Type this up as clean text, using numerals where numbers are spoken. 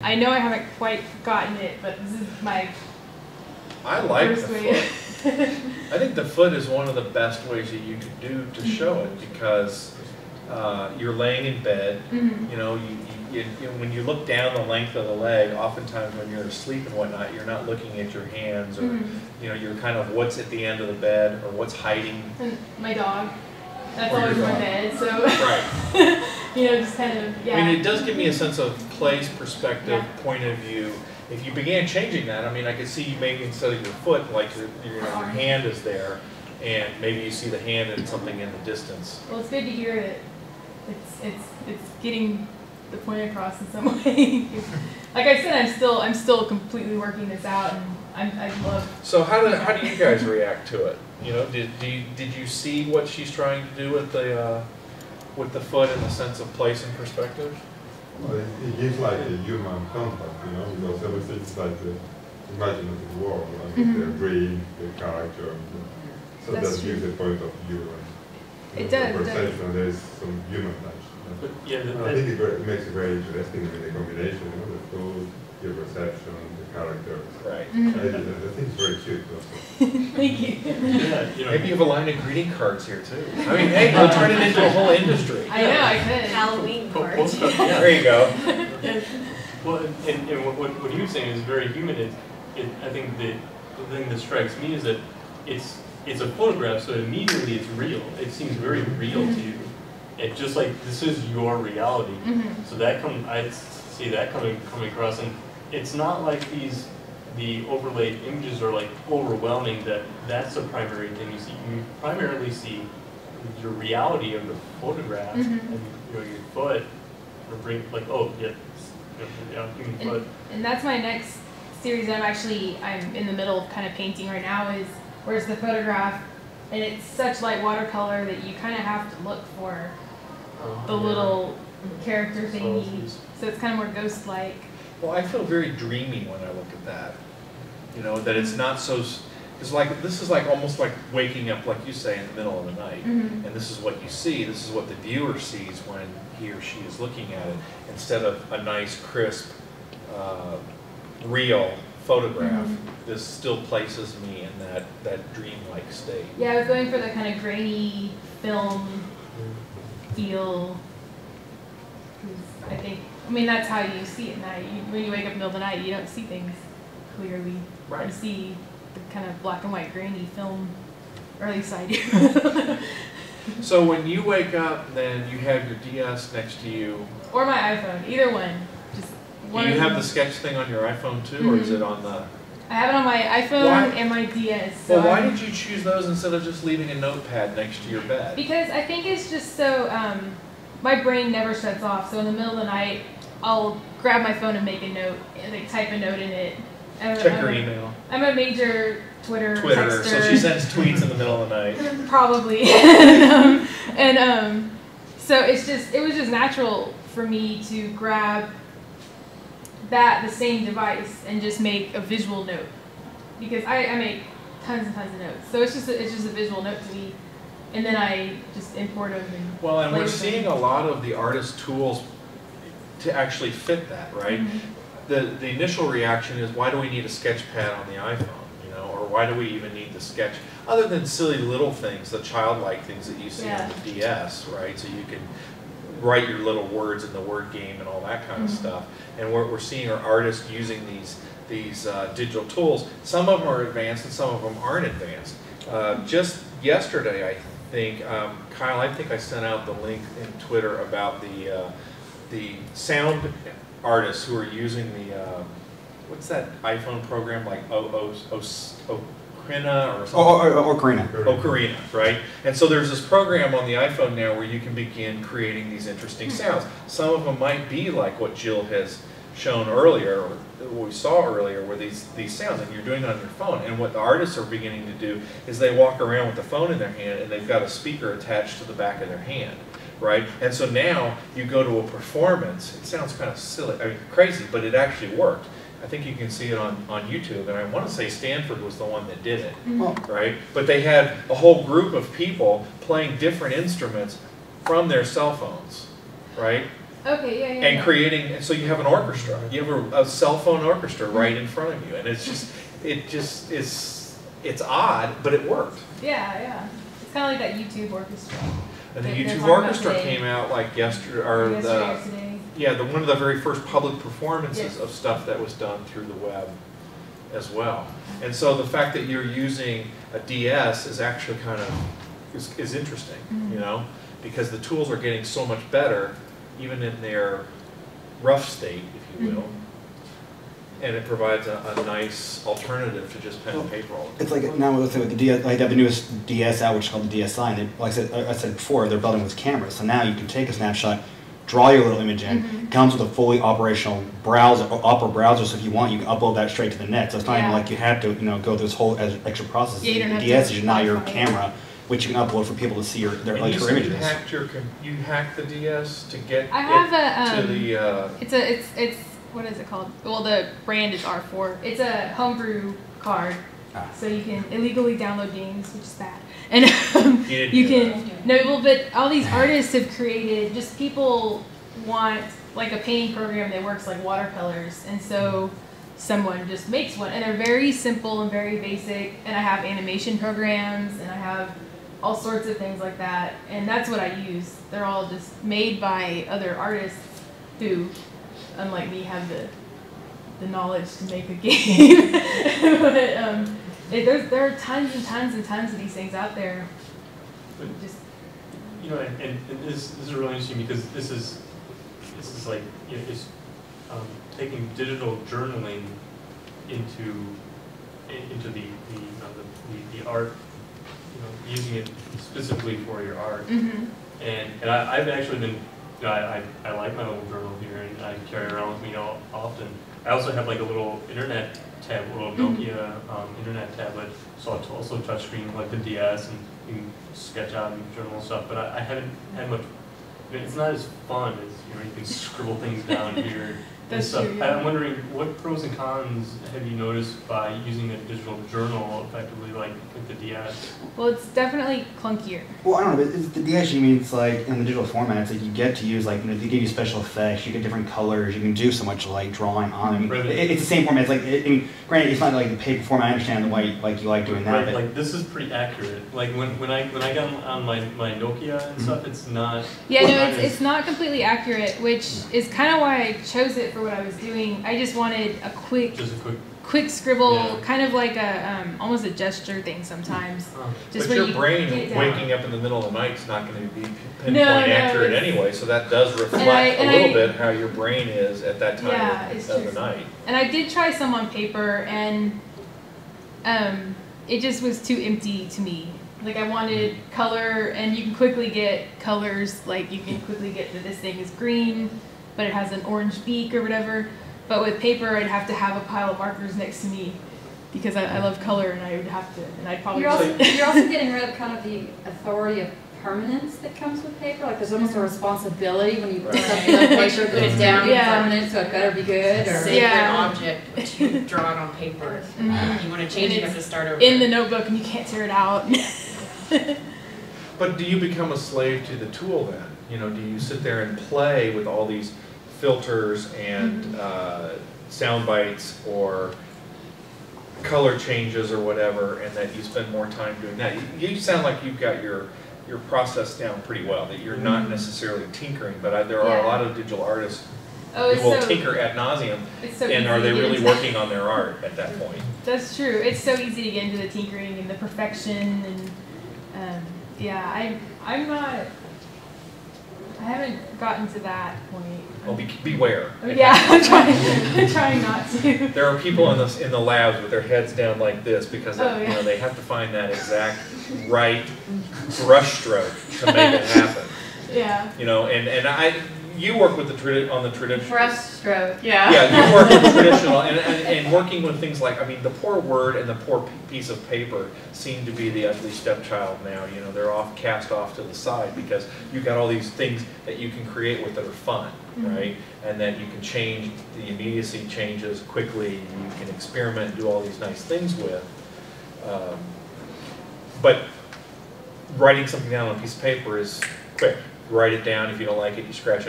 I know I haven't quite gotten it, but this is my I like the first way. foot. I think the foot is one of the best ways that you could do to show it, because you're laying in bed. You know, when you look down the length of the leg, oftentimes when you're asleep and whatnot, you're not looking at your hands, or you know, you're kind of what's at the end of the bed or what's hiding. And my dog. That's Or always your my dog. bed, so Right. you know, just kind of, yeah. I mean, it does give me a sense of place, perspective, Yeah. point of view. If you began changing that, I mean, I could see you maybe instead of your foot, like your hand is there, and maybe you see the hand and something in the distance. Well, it's good to hear that it's getting the point across in some way. Like I said, I'm still completely working this out, and I love. So how do you guys react to it? You know, did you see what she's trying to do with the foot in the sense of place and perspective? Well, it gives like a human contact, you know, because everything is like the imaginative world, like the dream, the character. So That's that gives true. a point of view. And, It does, the it does. perception, there is some human touch. But yeah, I think it makes it very interesting. I mean, the combination, you know, the food, your perception, the character. Right. I think it's very cute also. Thank you. yeah, you know, Maybe you have a line of greeting cards here too. I mean, hey, we'll turn it into a whole industry. I know I could. Halloween po- cards. postcard, yeah. There you go. Well, and what he was saying is very human. I think the thing that strikes me is that it's a photograph, so immediately it's real. It seems very real to you. It just like this is your reality. So that I see that coming across, and it's not like the overlaid images are like overwhelming. That's the primary thing you see. You primarily see your reality of the photograph, and you know your foot, or bring like human foot. And that's my next series that I'm in the middle of kind of painting right now, is where's the photograph, and it's such light watercolor that you kind of have to look for the little character thingy. So it's kind of more ghost-like. Well, I feel very dreamy when I look at that. You know, that it's not so. It's like this is like almost like waking up, like you say, in the middle of the night, and this is what you see. This is what the viewer sees when he or she is looking at it, instead of a nice, crisp, real photograph. This still places me in that dreamlike state. Yeah, I was going for the kind of grainy film feel. 'Cause I mean, that's how you see it at night. When you wake up in the middle of the night, you don't see things clearly. Right. You see the kind of black and white grainy film, or at least I do. So when you wake up, then you have your DS next to you. Or my iPhone, either one. Just one. Do you of have them. the sketch thing on your iPhone too, or is it on the? I have it on my iPhone Why? and my DS. So Well, why did you choose those instead of just leaving a notepad next to your bed? Because I think it's just so, my brain never shuts off. So in the middle of the night, I'll grab my phone and make a note, and like type a note in it. Check your email. I'm a major Twitter Twitter, texter. so she sends tweets in the middle of the night. Probably. So it was just natural for me to grab the same device and just make a visual note, because I make tons and tons of notes. So it's just a visual note to me, and then I just import them. And Well, and play we're with them. seeing a lot of the artist tools to actually fit that, right? The initial reaction is, why do we need a sketch pad on the iPhone, you know, or why do we even need the sketch, other than silly little things, the childlike things that you see on the DS, right? So you can write your little words in the word game and all that kind of stuff. And we're seeing our artists using these digital tools. Some of them are advanced and some of them aren't advanced. Just yesterday, I think, Kyle, I think I sent out the link in Twitter about the sound artists who are using the what's that iPhone program, like Ocarina or something? Ocarina, right? And so there's this program on the iPhone now where you can begin creating these interesting sounds. Some of them might be like what Jill has shown earlier, or what we saw earlier, where these sounds, and you're doing it on your phone. And what the artists are beginning to do is they walk around with the phone in their hand, and they've got a speaker attached to the back of their hand. Right? And so now you go to a performance. It sounds kind of silly, I mean crazy, but it actually worked. I think you can see it on YouTube, and I want to say Stanford was the one that did it, right? But they had a whole group of people playing different instruments from their cell phones, right? Okay, yeah, yeah. And yeah. creating, and so you have an orchestra. You have a cell phone orchestra right in front of you, and it's just it's odd, but it worked. Yeah, yeah. It's kind of like that YouTube orchestra. And the They're YouTube talking about orchestra today. came out like yesterday, Yesterday or or today. yeah, one of the very first public performances Yes. of stuff that was done through the web as well. And so the fact that you're using a DS is actually kind of is interesting, you know, because the tools are getting so much better, even in their rough state, if you will. And it provides a nice alternative to just pen and paper all the time. It's like now with the DS, like they have the newest DS out, which is called the DSi. And like I said before, they're building with cameras. So now you can take a snapshot, draw your little image in. Comes with a fully operational browser, Opera browser. So if you want, you can upload that straight to the net. So it's not even like you have to, go through this whole extra process. Yeah, you don't have the DS to is now your modify it. camera, which you can upload for people to see their And you said images. you hacked the DS to get I have it a, to the. it's what is it called? Well, the brand is R4. It's a homebrew card, so you can illegally download games, which is bad. And you can but all these artists have created. Just people want like a painting program that works like watercolors, and so someone just makes one, and they're very simple and very basic. And I have animation programs, and I have all sorts of things like that, and that's what I use. They're all just made by other artists who, unlike me, have the knowledge to make a game. But there are tons and tons and tons of these things out there. Just and this is really interesting because this is like it's taking digital journaling into the art, using it specifically for your art. And I've actually been. I like my little journal here, and I carry it around with me often. I also have like a little internet tab, a little Nokia internet tablet, so it's also touchscreen like the DS, and you can sketch out and journal stuff. But I haven't had much. It's not as fun as you can scribble things down here. And stuff. True, yeah. I'm wondering what pros and cons have you noticed by using a digital journal effectively, like with the DS? well, it's definitely clunkier. Well, I don't know, but the DS, you mean it's like in the digital format, it's like you get to use they give you special effects, you get different colors, you can do so much like drawing on it. I mean, Right. it's the same format. It's like, granted, it's not like the paper format. I understand why you like doing that. Right, But like this is pretty accurate. Like when I got on my Nokia and stuff, it's not. Yeah, no, it's not completely accurate, which is kind of why I chose it for what I was doing. I just wanted a Just a quick scribble, Yeah. kind of like a almost a gesture thing sometimes. Just But where your you brain get down. waking up in the middle of the night is not going to be pinpoint No, accurate it's- anyway, so that does reflect and a little I- bit how your brain is at that time Yeah, of it's the true. night. And I did try some on paper, and it just was too empty to me. Like I wanted color, and you can quickly get colors. Like you can quickly get that this thing is green, but it has an orange beak or whatever. But with paper, I'd have to have a pile of markers next to me because I love color, and I would have to, and I'd probably You're also getting rid of kind of the authority of permanence that comes with paper. Like there's almost a responsibility when you put something on paper, put it down Yeah. permanent, so it better be good. Or Sacred Yeah. object, which you draw it on paper. You want to change it, you have to start over. in the notebook, and you can't tear it out. But do you become a slave to the tool then? Do you sit there and play with all these filters and sound bites or color changes or whatever, and that you spend more time doing that? You sound like you've got your process down pretty well, that you're not necessarily tinkering, but there are a lot of digital artists Oh, who will tinker ad nauseum, it's so and easy are they to get really into- working on their art at that point? That's true. It's so easy to get into the tinkering and the perfection, and I'm not. I haven't gotten to that point. Well, beware. Yeah, I'm trying not to. There are people in the labs with their heads down like this because they have to find that exact right brush stroke to make it happen. Yeah. You work with the traditional. brush stroke. Yeah. Yeah, you work with the traditional, and working with things like, the poor word and the poor piece of paper seem to be the ugly stepchild now. They're cast off to the side because you've got all these things that you can create with that are fun, right? And that you can change, the immediacy changes quickly, you can experiment and do all these nice things with. But writing something down on a piece of paper is quick. Write it down. If you don't like it, you scratch it